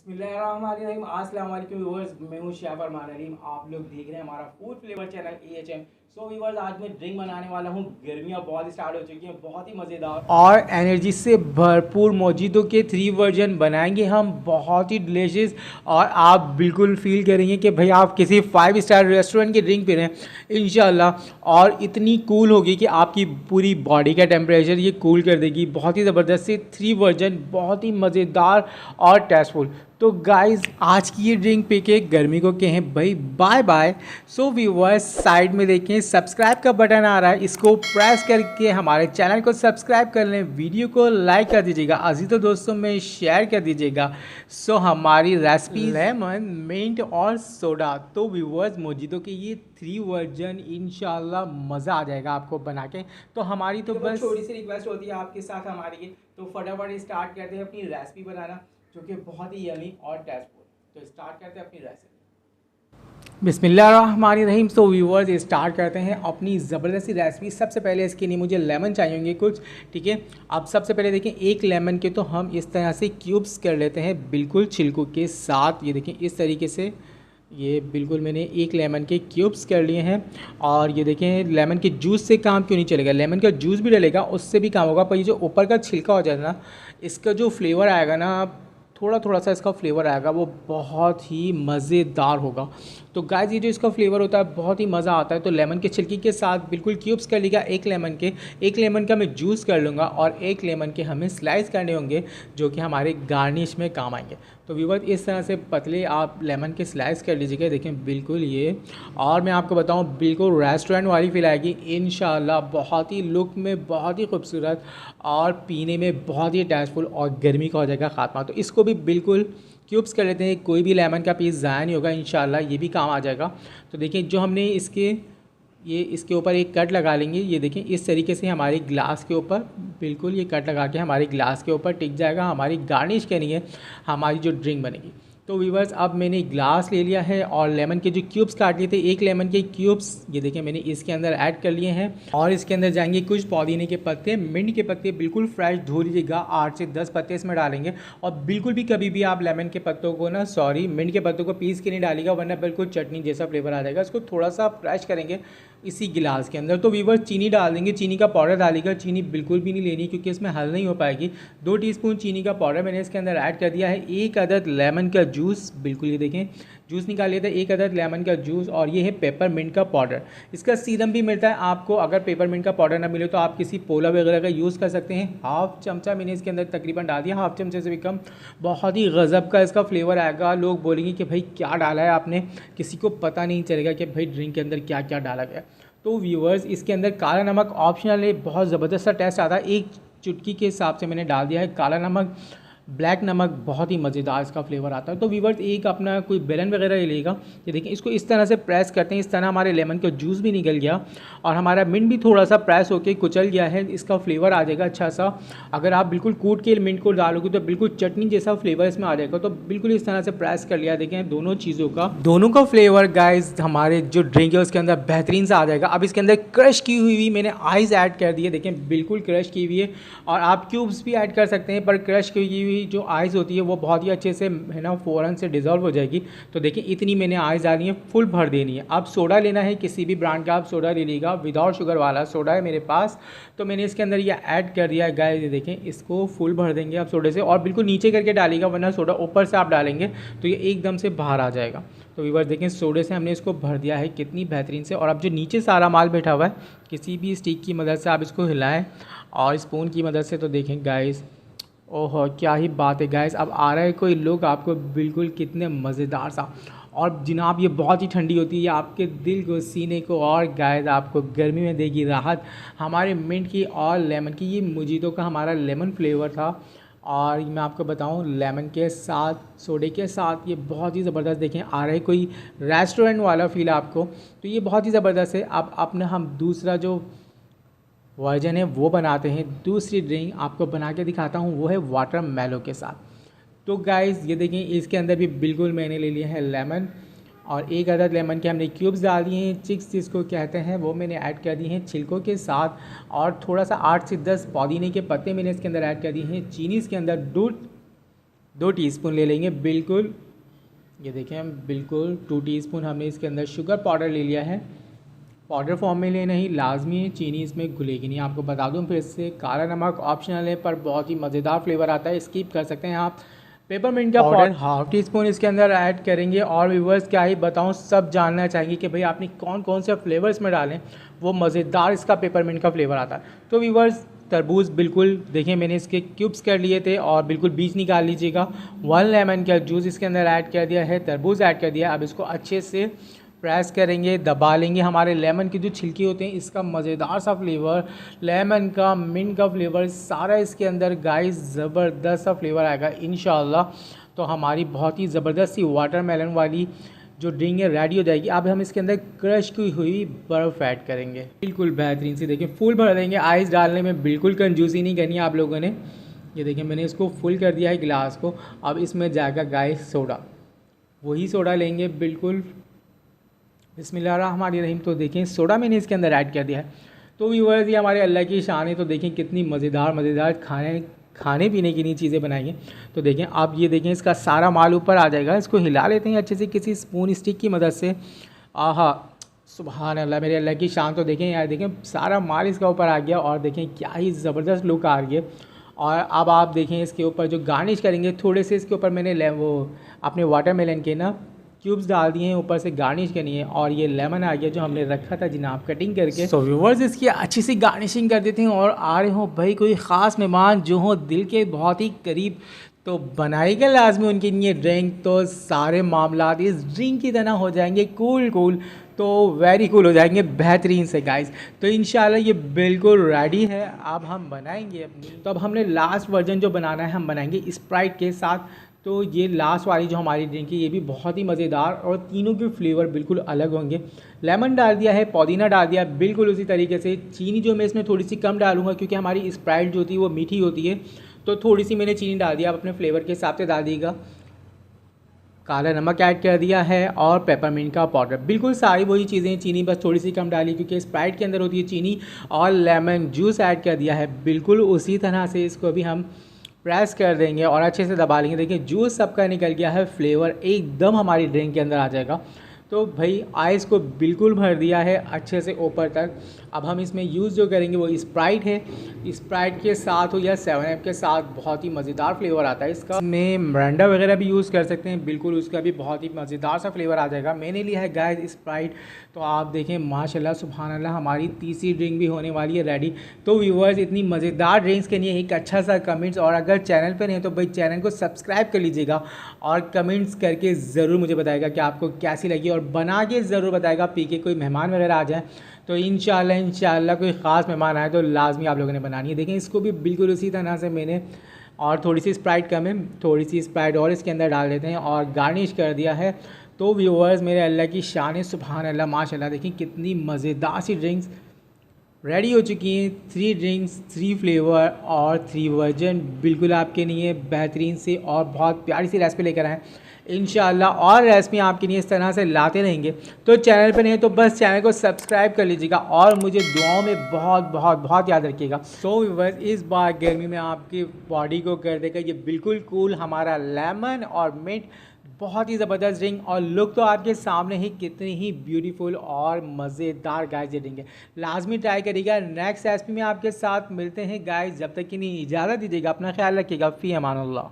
बिस्मिल्लाहिर्रहमानिर्रहीम। अस्सलाम वालेकुम व्यूअर्स, मैं हूं शैफ अरमान अलीम। आप लोग देख रहे हैं हमारा food flavour channel AHM। So viewers, आज मैं ड्रिंक बनाने वाला हूं। गर्मियां बहुत स्टार्ट हो चुकी हैं, बहुत ही मज़ेदार और एनर्जी से भरपूर मोजितो के 3 वर्जन बनाएंगे हम, बहुत ही डिलीशियस। और आप बिल्कुल फील करेंगे कि भाई आप किसी 5 स्टार रेस्टोरेंट की ड्रिंक पी रहे हैं इंशाल्लाह। और इतनी कूल होगी कि आपकी पूरी बॉडी का टेम्परेचर ये कूल कर देगी। बहुत ही ज़बरदस्त से 3 वर्जन, बहुत ही मज़ेदार और टेस्टफुल। तो गाइस, आज की ये ड्रिंक पी के गर्मी को कहें भाई bye bye. So viewers, side में देखें सब्सक्राइब का बटन आ रहा है, इसको प्रेस करके हमारे चैनल को सब्सक्राइब कर लें, वीडियो को लाइक कर दीजिएगा, अजीज़ों दोस्तों में शेयर कर दीजिएगा। सो हमारी रेसिपी लेमन, मिंट और सोडा। तो व्यूअर्स, मोजितो के ये 3 वर्जन इंशाल्लाह मज़ा आ जाएगा आपको बना के। तो हमारी तो बस छोटी सी रिक्वेस्ट होती है आपके साथ हमारी, तो फटाफट स्टार्ट करते हैं अपनी रेसिपी बनाना, जो कि बहुत ही यमी और टेस्टफुल। तो स्टार्ट करते हैं अपनी रेसिपी। बिस्मिल्लाहिर्रहमानिर्रहीम। सो व्यूअर्स, स्टार्ट करते हैं अपनी ज़बरदस्त सी रेसिपी। सबसे पहले इसके लिए मुझे लेमन चाहिए होंगे कुछ, ठीक है। अब सबसे पहले देखें, एक लेमन के तो हम इस तरह से क्यूब्स कर लेते हैं, बिल्कुल छिलकों के साथ। ये देखें इस तरीके से, ये बिल्कुल मैंने एक लेमन के क्यूब्स कर लिए हैं। और ये देखें, लेमन के जूस से काम क्यों नहीं चलेगा, लेमन का जूस भी डलेगा, उससे भी काम होगा। पर ये जो ऊपर का छिलका हो जाएगा ना, इसका जो फ्लेवर आएगा ना, थोड़ा थोड़ा सा इसका फ्लेवर आएगा, वो बहुत ही मज़ेदार होगा। तो गाइस, ये जो इसका फ्लेवर होता है बहुत ही मज़ा आता है। तो लेमन के छिलकी के साथ बिल्कुल क्यूब्स कर लिया एक लेमन का मैं जूस कर लूँगा, और एक लेमन के हमें स्लाइस करने होंगे, जो कि हमारे गार्निश में काम आएंगे। तो व्यूअर्स, इस तरह से पतले आप लेमन के स्लाइस कर लीजिएगा, देखें बिल्कुल ये। और मैं आपको बताऊं, बिल्कुल रेस्टोरेंट वाली फील आएगी इंशाल्लाह। बहुत ही लुक में बहुत ही खूबसूरत, और पीने में बहुत ही टेस्टफुल, और गर्मी का हो जाएगा ख़ात्मा। तो इसको भी बिल्कुल क्यूब्स कर लेते हैं, कोई भी लेमन का पीस ज़ाया नहीं होगा इंशाल्लाह, ये भी काम आ जाएगा। तो देखिए, जो हमने इसके ऊपर एक कट लगा लेंगे। ये देखें इस तरीके से हमारे ग्लास के ऊपर बिल्कुल ये कट लगा के हमारे ग्लास के ऊपर टिक जाएगा। हमारी गार्निश करनी है, हमारी जो ड्रिंक बनेगी। तो व्यूअर्स, अब मैंने ग्लास ले लिया है, और लेमन के जो क्यूब्स काट लिए थे, एक लेमन के क्यूब्स ये देखें मैंने इसके अंदर ऐड कर लिए हैं। और इसके अंदर जाएंगे कुछ पुदीने के पत्ते, मिंट के पत्ते, बिल्कुल फ्रेश धो लीजिएगा, 8 से 10 पत्ते इसमें डालेंगे। और बिल्कुल भी कभी भी आप लेमन के पत्तों को ना, मिंट के पत्तों को पीस के नहीं डालिएगा, वरना बिल्कुल चटनी जैसा फ्लेवर आ जाएगा। इसको थोड़ा सा फ्रेश करेंगे इसी गिलास के अंदर। तो व्यूअर्स, चीनी डाल देंगे, चीनी का पाउडर डालिएगा। चीनी बिल्कुल भी नहीं लेनी, क्योंकि इसमें हल नहीं हो पाएगी। 2 टीस्पून चीनी का पाउडर मैंने इसके अंदर ऐड कर दिया है। 1 अदद लेमन का जूस, बिल्कुल ये देखें जूस निकाल लिया था, 1 अदद लेमन का जूस। और ये है पेपरमिंट का पाउडर, इसका सीरम भी मिलता है आपको। अगर पेपरमिंट का पाउडर ना मिले तो आप किसी पोला वगैरह का यूज़ कर सकते हैं। हाफ चमचा मैंने इसके अंदर तकरीबन डाल दिया, हाफ चमचे से भी कम। बहुत ही गज़ब का इसका फ्लेवर आएगा। लोग बोलेंगे कि भाई क्या डाला है आपने, किसी को पता नहीं चलेगा कि भाई ड्रिंक के अंदर क्या क्या डाला गया। तो व्यूअर्स, इसके अंदर काला नमक ऑप्शनल है, बहुत ज़बरदस्त सा टेस्ट आता है। 1 चुटकी के हिसाब से मैंने डाल दिया है काला नमक। ब्लैक नमक बहुत ही मज़ेदार इसका फ्लेवर आता है। तो व्यूअर्स, एक अपना कोई बेलन वगैरह ले लेगा। ये देखिए, इसको इस तरह से प्रेस करते हैं, इस तरह हमारे लेमन का जूस भी निकल गया, और हमारा मिंट भी थोड़ा सा प्रेस होकर कुचल गया है। इसका फ्लेवर आ जाएगा अच्छा सा। अगर आप बिल्कुल कूट के मिंट को डालोगे तो बिल्कुल चटनी जैसा फ्लेवर इसमें आ जाएगा। तो बिल्कुल इस तरह से प्रेस कर लिया। देखें, दोनों का फ्लेवर गाइज हमारे जो ड्रिंक है उसके अंदर बेहतरीन सा आ जाएगा। अब इसके अंदर क्रश की हुई मैंने आइस ऐड कर दी है, देखें बिल्कुल क्रश की हुई है। और आप क्यूब्स भी ऐड कर सकते हैं, पर क्रश की हुई जो आइस होती है वो बहुत ही अच्छे से है ना फ़ौरन से डिज़ोल्व हो जाएगी। तो देखिए, इतनी मैंने आइस डाली है, फुल भर देनी है। अब सोडा लेना है, किसी भी ब्रांड का आप सोडा ले लीजिएगा, विदाउट शुगर वाला सोडा है मेरे पास। तो मैंने इसके अंदर ये ऐड कर दिया है गाइस। ये देखें, इसको फुल भर देंगे आप सोडे से, और बिल्कुल नीचे करके डालिएगा, वरना सोडा ऊपर से आप डालेंगे तो ये एकदम से बाहर आ जाएगा। तो व्यूअर्स देखें, सोडे से हमने इसको भर दिया है कितनी बेहतरीन से। और अब जो नीचे सारा माल बैठा हुआ है, किसी भी स्टिक की मदद से आप इसको हिलाएं, और स्पून की मदद से। तो देखें गाइस, ओह क्या ही बात है गाइस। अब आ रहा है कोई लुक आपको बिल्कुल कितने मज़ेदार सा। और जनाब, ये बहुत ही ठंडी होती है, ये आपके दिल को, सीने को, और गाइस आपको गर्मी में देगी राहत। हमारे मिंट की और लेमन की, ये मोजितो का हमारा लेमन फ्लेवर था। और मैं आपको बताऊं, लेमन के साथ, सोडे के साथ, ये बहुत ही ज़बरदस्त देखें आ रहा है कोई रेस्टोरेंट वाला फील आपको। तो ये बहुत ही ज़बरदस्त है। अब अपने हम दूसरा जो वर्जन है वो बनाते हैं। दूसरी ड्रिंक आपको बना के दिखाता हूँ, वो है वाटर मेलो के साथ। तो गाइस, ये देखें, इसके अंदर भी बिल्कुल मैंने ले लिया है लेमन, और 1 अदद लेमन के हमने क्यूब्स डाल दिए हैं। चिक्स जिसको कहते हैं, वो मैंने ऐड कर दिए हैं छिलकों के साथ। और थोड़ा सा 8 से 10 पुदीने के पत्ते मैंने इसके अंदर ऐड कर दिए हैं। चीनी इसके अंदर 2 टीस्पून ले लेंगे बिल्कुल, ये देखें हम बिल्कुल 2 टीस्पून हमने इसके अंदर शुगर पाउडर ले लिया है। पाउडर फॉर्म में लेना ही लाजमी है, चीनी इसमें घुलेगी नहीं। आपको बता दूं फिर से, काला नमक ऑप्शनल है पर बहुत ही मज़ेदार फ्लेवर आता है, स्किप कर सकते हैं आप। पेपरमिंट का पाउडर हाफ टी स्पून इसके अंदर ऐड करेंगे। और व्यूअर्स क्या ही बताऊं, सब जानना चाहेंगे कि भाई आपने कौन कौन से फ्लेवर्स में डालें, वो मज़ेदार इसका पेपरमिंट का फ्लेवर आता है। तो व्यूअर्स तरबूज बिल्कुल देखिए मैंने इसके क्यूब्स कर लिए थे और बिल्कुल बीज निकाल लीजिएगा। 1 लेमन का जूस इसके अंदर ऐड कर दिया है, तरबूज ऐड कर दिया। अब इसको अच्छे से प्रेस करेंगे, दबा लेंगे। हमारे लेमन की जो छिलके होते हैं, इसका मज़ेदार सा फ्लेवर, लेमन का, मिंट का फ्लेवर, सारा इसके अंदर गाइस ज़बरदस्त सा फ्लेवर आएगा इंशाल्लाह। तो हमारी बहुत ही ज़बरदस्त सी वाटरमेलन वाली जो ड्रिंक है रेडी हो जाएगी। अब हम इसके अंदर क्रश की हुई बर्फ़ ऐड करेंगे, बिल्कुल बेहतरीन से। देखिए फुल भर देंगे, आइस डालने में बिल्कुल कंजूसी नहीं करनी है आप लोगों ने। ये देखिए मैंने इसको फुल कर दिया है गिलास को। अब इसमें जाएगा गाइस सोडा, वही सोडा लेंगे बिल्कुल। बिस्मिल्लाहिर्रहमानिर्रहीम। तो देखें सोडा मैंने इसके अंदर ऐड कर दिया है। तो व्यूअर्स ये हमारे अल्लाह की शान है। तो देखें कितनी मज़ेदार खाने पीने की नहीं चीज़ें बनाएंगे। तो देखें आप, ये देखें इसका सारा माल ऊपर आ जाएगा। इसको हिला लेते हैं अच्छे से किसी स्पून स्टिक की मदद से। आहा सुभान अल्लाह, मेरे अल्लाह की शान। तो देखें यार, देखें सारा माल इसका ऊपर आ गया और देखें क्या ही ज़बरदस्त लुक आ रही है। और अब आप देखें इसके ऊपर जो गार्निश करेंगे, थोड़े से इसके ऊपर मैंने वो अपने वाटरमेलन के ना क्यूब्स डाल दिए हैं, ऊपर से गार्निश करनी है। और ये लेमन आ गया जो हमने रखा था जनाब कटिंग करके। तो व्यूअर्स इसकी अच्छी सी गार्निशिंग कर देते हैं। और आ रहे हो भाई कोई ख़ास मेहमान जो हो दिल के बहुत ही करीब, तो बनाएगा लाजमी उनके लिए ड्रिंक। तो सारे मामलात इस ड्रिंक की तरह हो जाएंगे कूल, तो वेरी कूल हो जाएंगे बेहतरीन से गाइस। तो इंशाल्लाह ये बिल्कुल रेडी है, अब हम बनाएंगे अपनी। तो अब हमने लास्ट वर्जन जो बनाना है हम बनाएंगे स्प्राइट के साथ। तो ये लास्ट वाली जो हमारी ड्रिंक है ये भी बहुत ही मज़ेदार और तीनों के फ्लेवर बिल्कुल अलग होंगे। लेमन डाल दिया है, पुदीना डाल दिया, बिल्कुल उसी तरीके से। चीनी जो मैं इसमें थोड़ी सी कम डालूंगा क्योंकि हमारी स्प्राइट जो होती है वो मीठी होती है, तो थोड़ी सी मैंने चीनी डाल दिया। आप अपने फ्लेवर के हिसाब से डाल दीजिएगा। काला नमक ऐड कर दिया है और पेपरमिंट का पाउडर, बिल्कुल सारी वही चीज़ें। चीनी बस थोड़ी सी कम डाली क्योंकि स्प्राइट के अंदर होती है चीनी। और लेमन जूस ऐड कर दिया है, बिल्कुल उसी तरह से इसको भी हम प्रेस कर देंगे और अच्छे से दबा लेंगे। देखिए जूस सबका निकल गया है, फ्लेवर एकदम हमारी ड्रिंक के अंदर आ जाएगा। तो भाई आइस को बिल्कुल भर दिया है अच्छे से ऊपर तक। अब हम इसमें यूज़ जो करेंगे वो स्प्राइट है। स्प्राइट के साथ हो या 7 अप के साथ बहुत ही मज़ेदार फ्लेवर आता है इसका। इसमें मिरिंडा वगैरह भी यूज़ कर सकते हैं, बिल्कुल उसका भी बहुत ही मज़ेदार सा फ्लेवर आ जाएगा। मैंने लिया है गाइस स्प्राइट। तो आप देखें माशाल्लाह सुभान अल्लाह, हमारी तीसरी ड्रिंक भी होने वाली है रेडी। तो व्यूअर्स इतनी मज़ेदार ड्रिंक्स के लिए एक अच्छा सा कमेंट्स, और अगर चैनल पर नहीं है तो भाई चैनल को सब्सक्राइब कर लीजिएगा और कमेंट्स करके ज़रूर मुझे बताएगा कि आपको कैसी लगी, और बना के ज़रूर बताएगा। पी के कोई मेहमान वगैरह आ जाए तो इंशाल्लाह कोई ख़ास मेहमान आए तो लाजमी आप लोगों ने बनानी है। देखें इसको भी बिल्कुल उसी तरह से मैंने, और थोड़ी सी स्प्राइट कम है, थोड़ी सी स्प्राइट और इसके अंदर डाल देते हैं और गार्निश कर दिया है। तो व्यूअर्स मेरे अल्लाह की शान है, सुभान अल्लाह माशाल्लाह। देखिए कितनी मज़ेदार सी ड्रिंक्स रेडी हो चुकी हैं। 3 ड्रिंक्स, 3 फ्लेवर और 3 वर्जन बिल्कुल आपके लिए बेहतरीन से और बहुत प्यारी सी रेसिपी लेकर आएँ इंशाल्लाह। और रेसिपी आपके लिए इस तरह से लाते रहेंगे। तो चैनल पर नहीं तो बस चैनल को सब्सक्राइब कर लीजिएगा और मुझे दुआओं में बहुत बहुत बहुत याद रखिएगा। सो व्यूअर्स इस बार गर्मी में आपकी बॉडी को कर देगा ये बिल्कुल कूल हमारा लेमन और मिंट, बहुत ही ज़बरदस्त ड्रिंक। और लुक तो आपके सामने ही कितनी ही ब्यूटीफुल और मज़ेदार गाइस ये ड्रिंक है, लाजमी ट्राई करिएगा। नेक्स्ट रेसिपी में आपके साथ मिलते हैं गाइस, जब तक कि नहीं इजाज़त दीजिएगा, अपना ख्याल रखिएगा। फ़ी अमानुल्लाह।